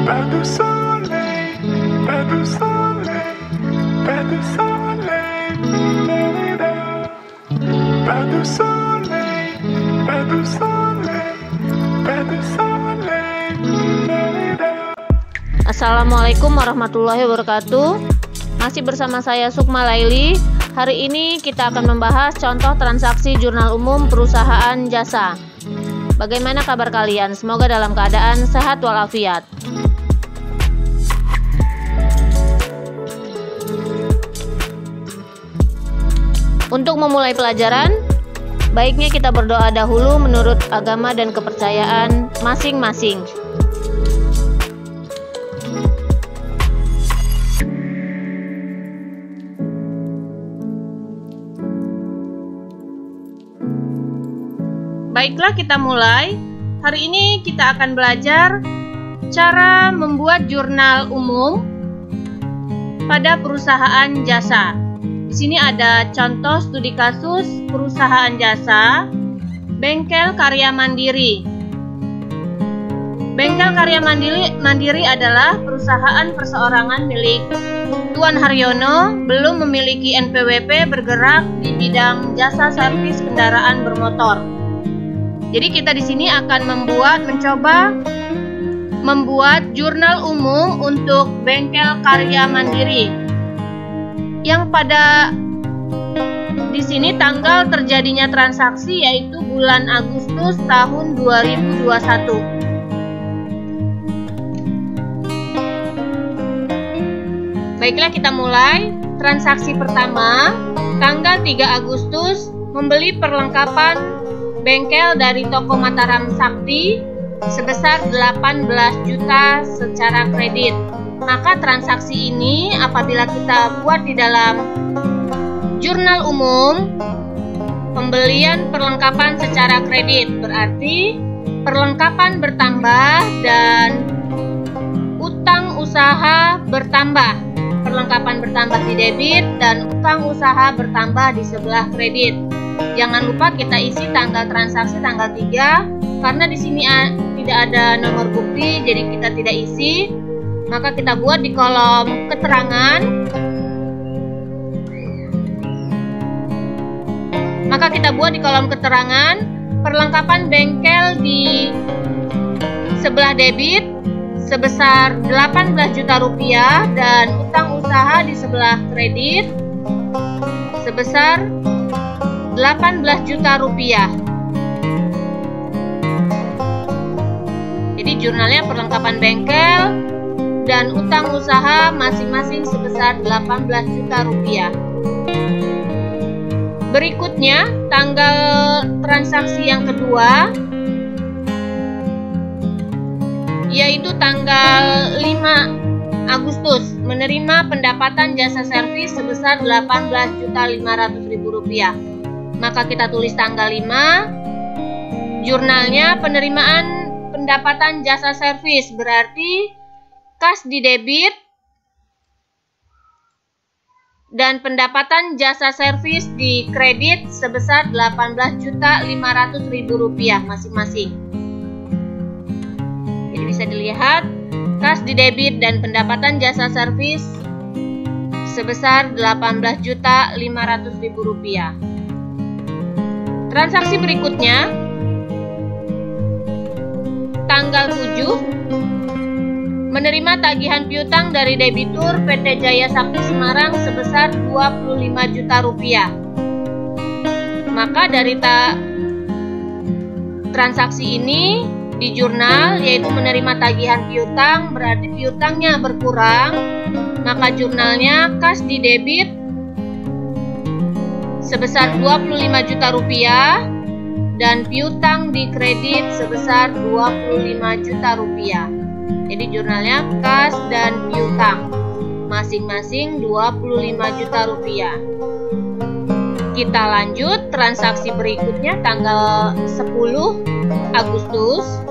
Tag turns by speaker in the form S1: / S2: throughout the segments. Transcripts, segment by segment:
S1: Pas de soleil, pas de soleil, pas de soleil, pas de soleil, pas de soleil, pas de soleil.
S2: Assalamualaikum warahmatullahi wabarakatuh. Masih bersama saya Sukma Laili. Hari ini kita akan membahas contoh transaksi jurnal umum perusahaan jasa. Bagaimana kabar kalian? Semoga dalam keadaan sehat walafiat. Untuk memulai pelajaran, baiknya kita berdoa dahulu menurut agama dan kepercayaan masing-masing. Baiklah, kita mulai. Hari ini kita akan belajar cara membuat jurnal umum pada perusahaan jasa. Di sini ada contoh studi kasus perusahaan jasa, Bengkel Karya Mandiri. Bengkel Karya Mandiri adalah perusahaan perseorangan milik Tuan Haryono, belum memiliki NPWP, bergerak di bidang jasa servis kendaraan bermotor. Jadi kita di sini akan mencoba membuat jurnal umum untuk Bengkel Karya Mandiri. Yang pada di sini tanggal terjadinya transaksi yaitu bulan Agustus tahun 2021. Baiklah, kita mulai. Transaksi pertama, tanggal 3 Agustus, membeli perlengkapan bengkel dari toko Mataram Sakti sebesar 18 juta secara kredit. Maka transaksi ini apabila kita buat di dalam jurnal umum pembelian perlengkapan secara kredit, berarti perlengkapan bertambah dan utang usaha bertambah. Perlengkapan bertambah di debit dan utang usaha bertambah di sebelah kredit. Jangan lupa kita isi tanggal transaksi tanggal 3, karena di sini tidak ada nomor bukti, jadi kita tidak isi. Maka kita buat di kolom keterangan. Perlengkapan bengkel di sebelah debit sebesar 18 juta rupiah dan utang usaha di sebelah kredit sebesar 18 juta rupiah. Jadi jurnalnya perlengkapan bengkel dan utang usaha masing-masing sebesar 18 juta rupiah. Berikutnya, tanggal transaksi yang kedua, yaitu tanggal 5 Agustus, menerima pendapatan jasa servis sebesar 18.500.000 rupiah. Maka kita tulis tanggal 5, jurnalnya penerimaan pendapatan jasa servis, berarti kas di debit dan pendapatan jasa servis di kredit sebesar 18.500.000 rupiah masing-masing. Jadi bisa dilihat kas di debit dan pendapatan jasa servis sebesar 18.500.000 rupiah. Transaksi berikutnya, tanggal 7, menerima tagihan piutang dari debitur PT Jaya Sakti Semarang sebesar 25 juta rupiah. Maka dari transaksi ini di jurnal, yaitu menerima tagihan piutang, berarti piutangnya berkurang, maka jurnalnya kas di debit sebesar 25 juta rupiah dan piutang di kredit sebesar 25 juta rupiah. Jadi jurnalnya kas dan piutang masing-masing 25 juta rupiah. Kita lanjut transaksi berikutnya tanggal 10 Agustus.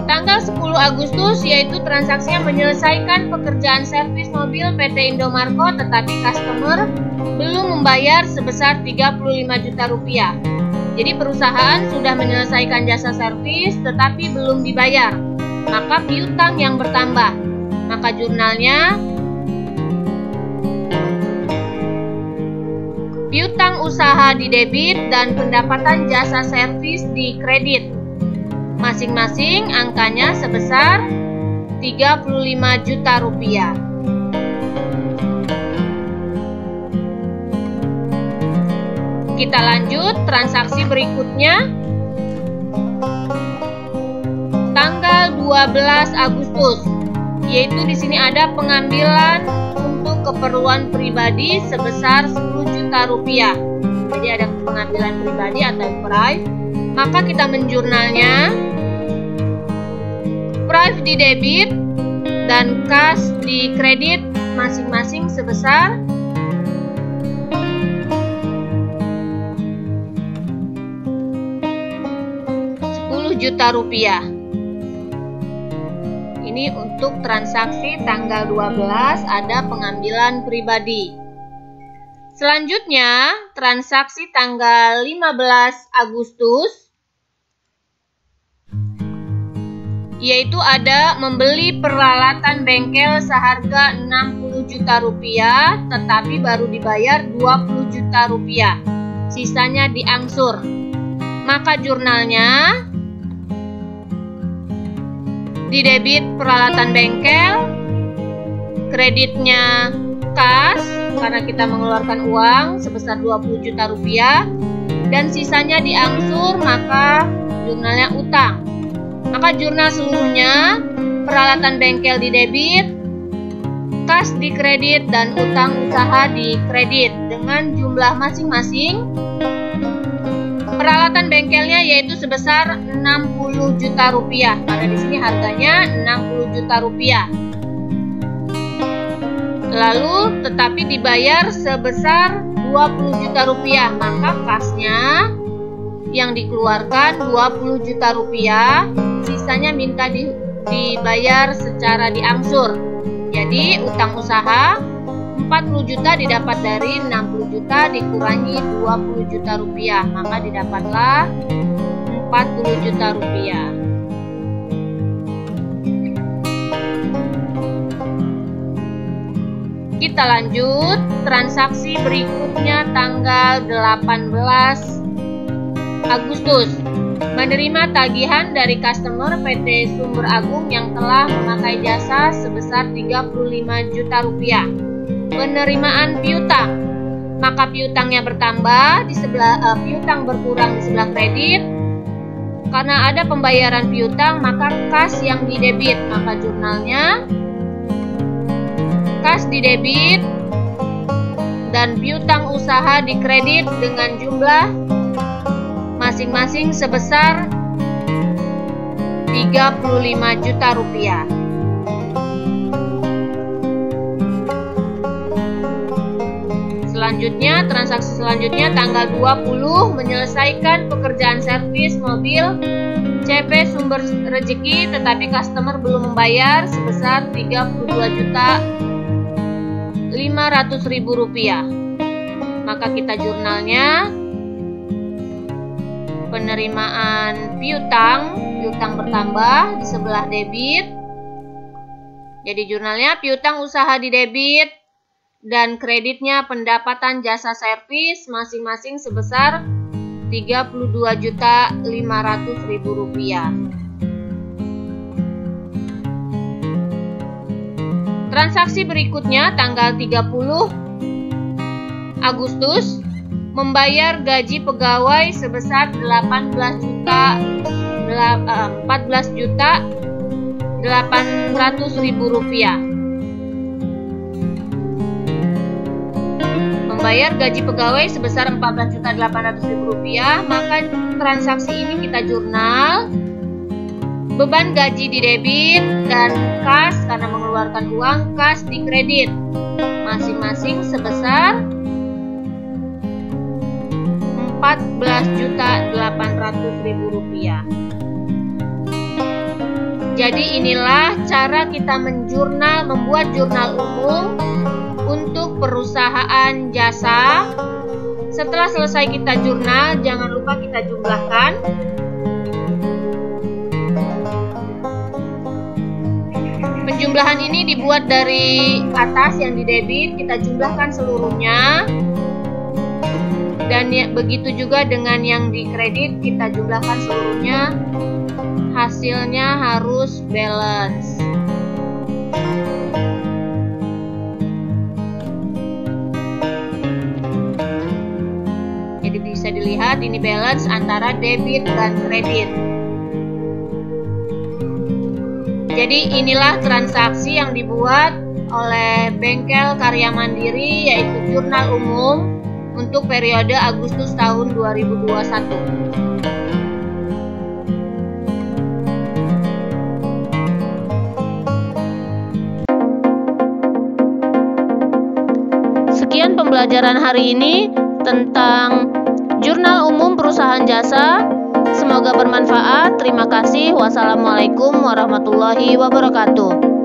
S2: Tanggal 10 Agustus yaitu transaksinya menyelesaikan pekerjaan servis mobil PT Indomarko, tetapi customer belum membayar sebesar 35 juta rupiah. Jadi perusahaan sudah menyelesaikan jasa servis tetapi belum dibayar, maka piutang yang bertambah. Maka jurnalnya piutang usaha di debit dan pendapatan jasa servis di kredit. Masing-masing angkanya sebesar 35 juta rupiah. Kita lanjut transaksi berikutnya. Tanggal 12 Agustus, yaitu di sini ada pengambilan untuk keperluan pribadi sebesar 10 juta rupiah. Jadi ada pengambilan pribadi atau private. Maka kita menjurnalnya private di debit dan cash di kredit masing-masing sebesar 10 juta rupiah. Ini untuk transaksi tanggal 12 ada pengambilan pribadi. Selanjutnya, transaksi tanggal 15 Agustus, yaitu ada membeli peralatan bengkel seharga 60 juta rupiah, tetapi baru dibayar 20 juta rupiah. Sisanya diangsur. Maka jurnalnya di debit peralatan bengkel, kreditnya kas karena kita mengeluarkan uang sebesar 20 juta rupiah, dan sisanya diangsur, maka jurnalnya utang. Maka jurnal seluruhnya peralatan bengkel di debit, kas di kredit, dan utang usaha di kredit dengan jumlah masing-masing. Peralatan bengkelnya yaitu sebesar 60 juta rupiah, karena di sini harganya 60 juta rupiah. Lalu tetapi dibayar sebesar 20 juta rupiah, maka kasnya yang dikeluarkan 20 juta rupiah, sisanya minta dibayar secara diangsur. Jadi utang usaha 40 juta didapat dari 60 juta dikurangi 20 juta rupiah, maka didapatlah 40 juta rupiah. Kita lanjut transaksi berikutnya tanggal 18 Agustus. Menerima tagihan dari customer PT Sumber Agung yang telah memakai jasa sebesar 35 juta rupiah. Penerimaan piutang, maka piutangnya bertambah di sebelah piutang berkurang di sebelah kredit. Karena ada pembayaran piutang, maka kas yang di debit, maka jurnalnya kas di debit dan piutang usaha di kredit dengan jumlah masing-masing sebesar 35 juta rupiah. Selanjutnya, transaksi selanjutnya tanggal 20 menyelesaikan pekerjaan servis mobil CP Sumber Rezeki, tetapi customer belum membayar sebesar 32.500.000 rupiah. Maka kita jurnalnya penerimaan piutang bertambah di sebelah debit. Jadi jurnalnya piutang usaha di debit dan kreditnya pendapatan jasa servis masing-masing sebesar 32.500.000 rupiah. Transaksi berikutnya tanggal 30 Agustus membayar gaji pegawai sebesar 14.800.000 rupiah. Membayar gaji pegawai sebesar 14.800.000 rupiah, maka transaksi ini kita jurnal. Beban gaji di debit dan kas karena mengeluarkan uang, kas di kredit masing-masing sebesar 14.800.000 rupiah. Jadi inilah cara kita membuat jurnal umum untuk perusahaan jasa Setelah selesai kita jurnal, jangan lupa kita jumlahkan. Penjumlahan ini dibuat dari atas yang didebit, kita jumlahkan seluruhnya. Dan begitu juga dengan yang dikredit, kita jumlahkan seluruhnya. Hasilnya harus balance. Jadi bisa dilihat ini balance antara debit dan kredit. Jadi inilah transaksi yang dibuat oleh Bengkel Karya Mandiri, yaitu jurnal umum untuk periode Agustus tahun 2021. Sekian pembelajaran hari ini tentang Jurnal Umum Perusahaan Jasa. Semoga bermanfaat. Terima kasih. Wassalamualaikum warahmatullahi wabarakatuh.